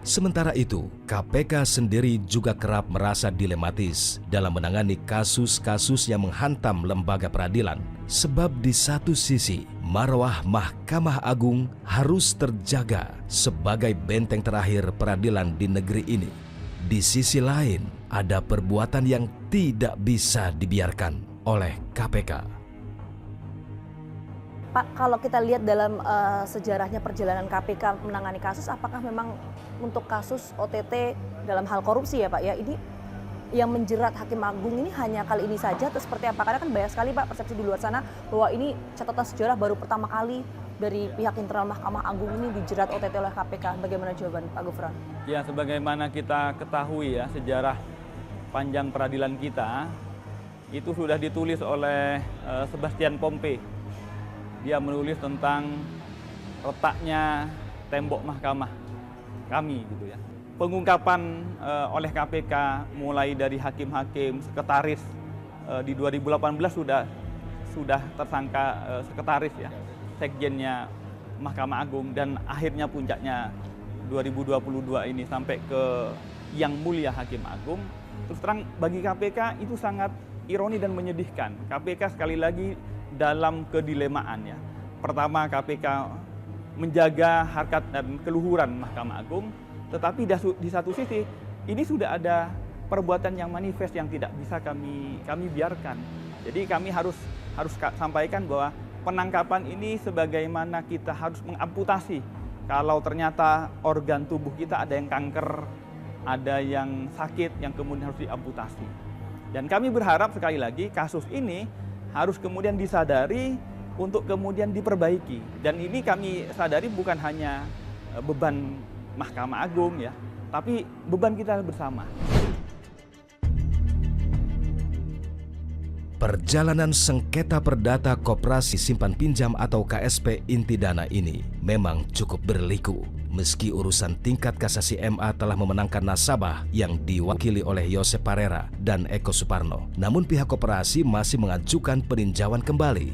Sementara itu, KPK sendiri juga kerap merasa dilematis dalam menangani kasus-kasus yang menghantam lembaga peradilan. Sebab di satu sisi, marwah Mahkamah Agung harus terjaga sebagai benteng terakhir peradilan di negeri ini. Di sisi lain, ada perbuatan yang tidak bisa dibiarkan oleh KPK. Pak, kalau kita lihat dalam sejarahnya perjalanan KPK menangani kasus, apakah memang untuk kasus OTT dalam hal korupsi ya Pak ya, ini yang menjerat Hakim Agung ini hanya kali ini saja atau seperti apa? Karena kan banyak sekali Pak persepsi di luar sana bahwa ini catatan sejarah baru pertama kali dari pihak internal Mahkamah Agung ini dijerat OTT oleh KPK. Bagaimana jawaban Pak Gufron? Ya, sebagaimana kita ketahui ya, sejarah panjang peradilan kita itu sudah ditulis oleh Sebastian Pompe. Dia menulis tentang retaknya tembok mahkamah kami gitu ya. Pengungkapan oleh KPK mulai dari hakim-hakim, sekretaris di 2018 sudah tersangka sekretaris ya, sekjennya Mahkamah Agung, dan akhirnya puncaknya 2022 ini sampai ke Yang Mulia Hakim Agung. Terus terang bagi KPK itu sangat ironi dan menyedihkan. KPK sekali lagi dalam kedilemaan ya. Pertama, KPK menjaga harkat dan keluhuran Mahkamah Agung, tetapi di satu sisi ini sudah ada perbuatan yang manifest yang tidak bisa kami biarkan. Jadi kami harus sampaikan bahwa penangkapan ini sebagaimana kita harus mengamputasi. Kalau ternyata organ tubuh kita ada yang kanker, ada yang sakit yang kemudian harus diamputasi. Dan kami berharap sekali lagi kasus ini harus kemudian disadari untuk kemudian diperbaiki. Dan ini kami sadari bukan hanya beban Mahkamah Agung ya, tapi beban kita bersama. Perjalanan sengketa perdata Koperasi Simpan Pinjam atau KSP Inti Dana ini memang cukup berliku. Meski urusan tingkat kasasi MA telah memenangkan nasabah yang diwakili oleh Yosep Parera dan Eko Suparno, namun pihak koperasi masih mengajukan peninjauan kembali.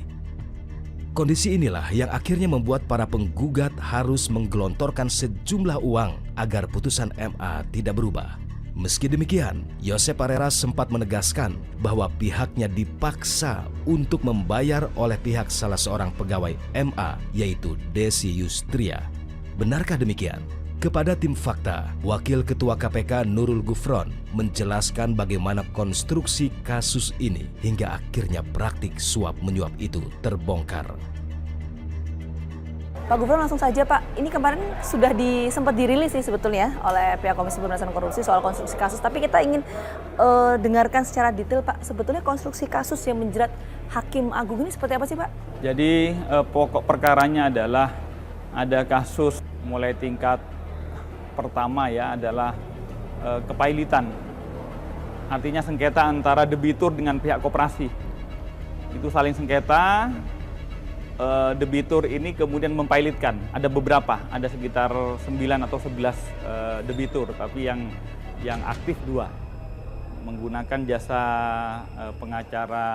Kondisi inilah yang akhirnya membuat para penggugat harus menggelontorkan sejumlah uang agar putusan MA tidak berubah. Meski demikian, Yosep Parera sempat menegaskan bahwa pihaknya dipaksa untuk membayar oleh pihak salah seorang pegawai MA, yaitu Desi Yustria. Benarkah demikian? Kepada tim Fakta, Wakil Ketua KPK Nurul Gufron menjelaskan bagaimana konstruksi kasus ini hingga akhirnya praktik suap menyuap itu terbongkar. Pak Gufron, langsung saja Pak, ini kemarin sudah sempat dirilis sih sebetulnya oleh pihak Komisi Pemberantasan Korupsi soal konstruksi kasus, tapi kita ingin dengarkan secara detail Pak, sebetulnya konstruksi kasus yang menjerat Hakim Agung ini seperti apa sih Pak? Jadi pokok perkaranya adalah ada kasus mulai tingkat pertama ya adalah kepailitan. Artinya sengketa antara debitur dengan pihak koperasi. Itu saling sengketa, debitur ini kemudian mempailitkan. Ada beberapa, ada sekitar 9 atau 11 debitur, tapi yang aktif 2. Menggunakan jasa pengacara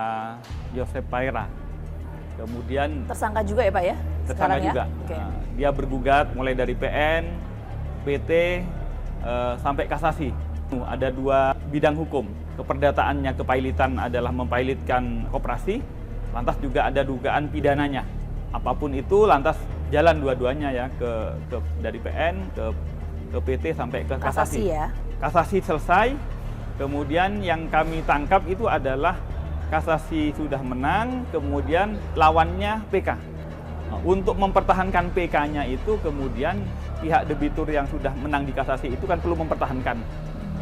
Yosep Parera. Kemudian tersangka juga ya Pak ya? Tersangka juga. Okay. Dia bergugat mulai dari PN, PT, sampai kasasi. Ada 2 bidang hukum. Keperdataannya kepailitan adalah mempailitkan koperasi, lantas juga ada dugaan pidananya. Apapun itu lantas jalan dua-duanya ya dari PN ke PT sampai ke kasasi. Ya. Kasasi selesai, kemudian yang kami tangkap itu adalah kasasi sudah menang, kemudian lawannya PK. Nah, untuk mempertahankan PK-nya itu kemudian pihak debitur yang sudah menang di kasasi itu kan perlu mempertahankan.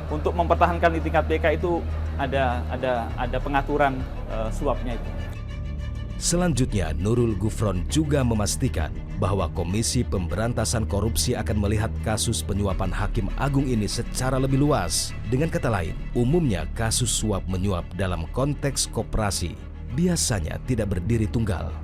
Untuk mempertahankan di tingkat PK itu ada pengaturan suapnya itu. Selanjutnya, Nurul Gufron juga memastikan bahwa Komisi Pemberantasan Korupsi akan melihat kasus penyuapan Hakim Agung ini secara lebih luas. Dengan kata lain, umumnya kasus suap menyuap dalam konteks koperasi biasanya tidak berdiri tunggal.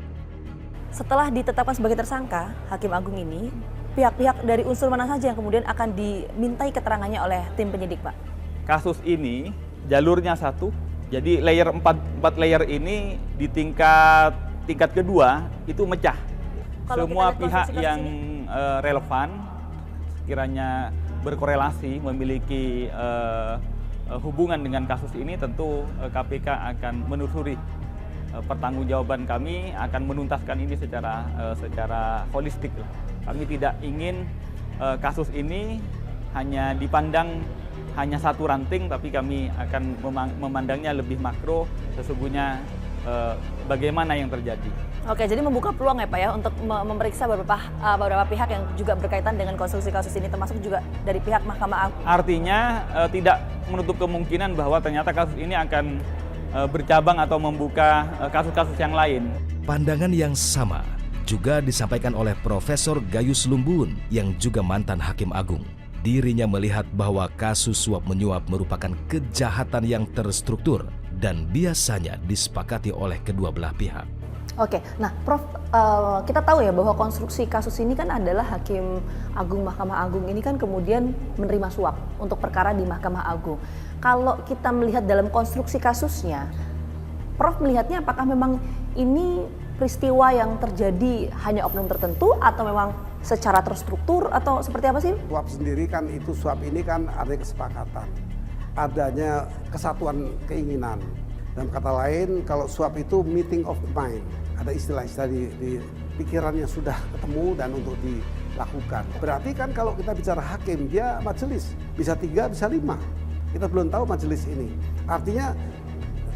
Setelah ditetapkan sebagai tersangka, Hakim Agung ini, pihak-pihak dari unsur mana saja yang kemudian akan dimintai keterangannya oleh tim penyidik, Pak? Kasus ini jalurnya satu. Jadi layer 4 layer ini di tingkat kedua itu mecah. Kalau semua pihak yang relevan, sekiranya berkorelasi, memiliki hubungan dengan kasus ini, tentu KPK akan menelusuri pertanggungjawaban kami, akan menuntaskan ini secara holistik. Kami tidak ingin kasus ini hanya dipandang hanya satu ranting, tapi kami akan memandangnya lebih makro, sesungguhnya bagaimana yang terjadi. Oke, jadi membuka peluang ya Pak ya untuk memeriksa beberapa pihak yang juga berkaitan dengan konstruksi kasus ini, termasuk juga dari pihak Mahkamah Agung. Artinya tidak menutup kemungkinan bahwa ternyata kasus ini akan bercabang atau membuka kasus-kasus yang lain. Pandangan yang sama juga disampaikan oleh Profesor Gayus Lumbun yang juga mantan Hakim Agung. Dirinya melihat bahwa kasus suap menyuap merupakan kejahatan yang terstruktur dan biasanya disepakati oleh kedua belah pihak. Oke, nah Prof, kita tahu ya bahwa konstruksi kasus ini kan adalah Hakim Agung Mahkamah Agung ini kan kemudian menerima suap untuk perkara di Mahkamah Agung. Kalau kita melihat dalam konstruksi kasusnya, Prof melihatnya apakah memang ini peristiwa yang terjadi hanya oknum tertentu atau memang secara terstruktur atau seperti apa sih? Suap sendiri kan itu, suap ini kan ada kesepakatan, adanya kesatuan keinginan. Dalam kata lain, kalau suap itu meeting of mind, ada istilah-istilah di pikiran yang sudah ketemu dan untuk dilakukan. Berarti kan kalau kita bicara hakim, dia majelis, bisa 3, bisa 5. Kita belum tahu majelis ini. Artinya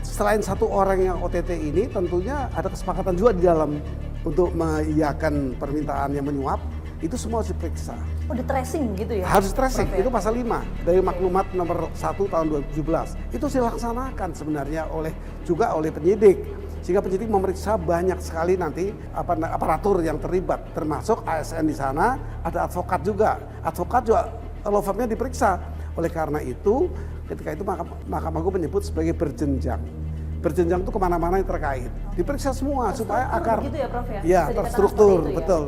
selain satu orang yang OTT ini, tentunya ada kesepakatan juga di dalam untuk mengiyakan permintaan yang menyuap, itu semua harus diperiksa. Oh, di tracing gitu ya? Harus tracing, itu pasal 5 dari maklumat nomor 1 tahun 2017. Itu dilaksanakan sebenarnya juga oleh penyidik. Sehingga penyidik memeriksa banyak sekali nanti aparatur yang terlibat, termasuk ASN di sana, ada advokat juga. Advokat juga law firm-nya diperiksa. Oleh karena itu, ketika itu Mahkamah Agung menyebut sebagai berjenjang. Berjenjang itu kemana-mana yang terkait. Diperiksa semua supaya agar gitu ya, Prof, ya? Ya, terstruktur, Ya? betul.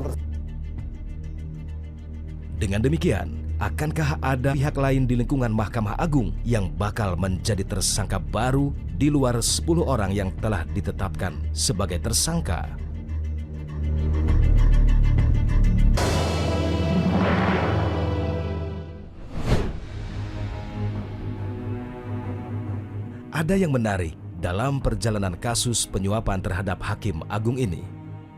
Dengan demikian, akankah ada pihak lain di lingkungan Mahkamah Agung yang bakal menjadi tersangka baru di luar 10 orang yang telah ditetapkan sebagai tersangka? Ada yang menarik dalam perjalanan kasus penyuapan terhadap Hakim Agung ini.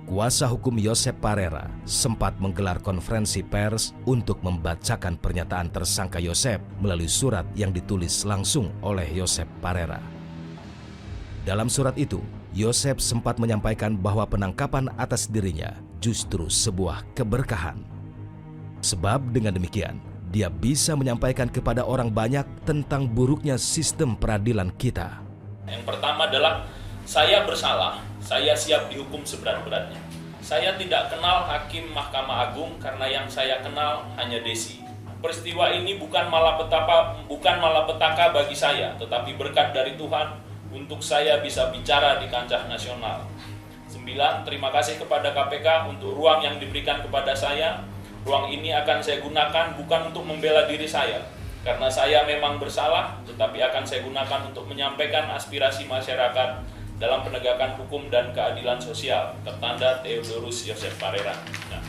Kuasa hukum Yosep Parera sempat menggelar konferensi pers untuk membacakan pernyataan tersangka Yosep melalui surat yang ditulis langsung oleh Yosep Parera. Dalam surat itu, Yosep sempat menyampaikan bahwa penangkapan atas dirinya justru sebuah keberkahan. Sebab dengan demikian, dia bisa menyampaikan kepada orang banyak tentang buruknya sistem peradilan kita. Yang pertama adalah saya bersalah, saya siap dihukum seberat-beratnya. Saya tidak kenal Hakim Mahkamah Agung karena yang saya kenal hanya Desi. Peristiwa ini bukan malapetaka bagi saya, tetapi berkat dari Tuhan untuk saya bisa bicara di kancah nasional. 9. Terima kasih kepada KPK untuk ruang yang diberikan kepada saya. Ruang ini akan saya gunakan bukan untuk membela diri saya, karena saya memang bersalah, tetapi akan saya gunakan untuk menyampaikan aspirasi masyarakat dalam penegakan hukum dan keadilan sosial. Tertanda Theodorus Yosep Parera. Nah.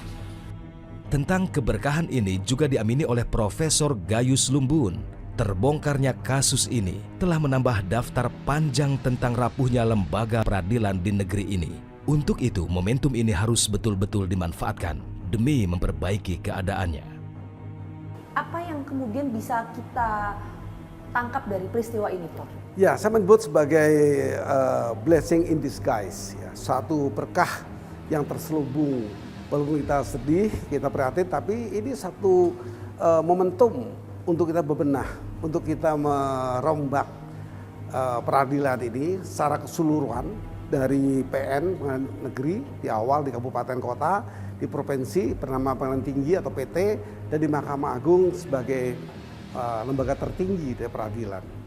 Tentang keberkahan ini juga diamini oleh Profesor Gayus Lumbun. Terbongkarnya kasus ini telah menambah daftar panjang tentang rapuhnya lembaga peradilan di negeri ini. Untuk itu, momentum ini harus betul-betul dimanfaatkan demi memperbaiki keadaannya. Apa yang kemudian bisa kita tangkap dari peristiwa ini, Prof? Ya, saya menyebut sebagai blessing in disguise, ya, satu berkah yang terselubung. Walaupun kita sedih, kita prihatin, tapi ini satu momentum untuk kita bebenah, untuk kita merombak peradilan ini secara keseluruhan dari PN pengadilan negeri di awal di kabupaten kota, di provinsi bernama Pengadilan Tinggi atau PT, dan di Mahkamah Agung sebagai lembaga tertinggi dari peradilan.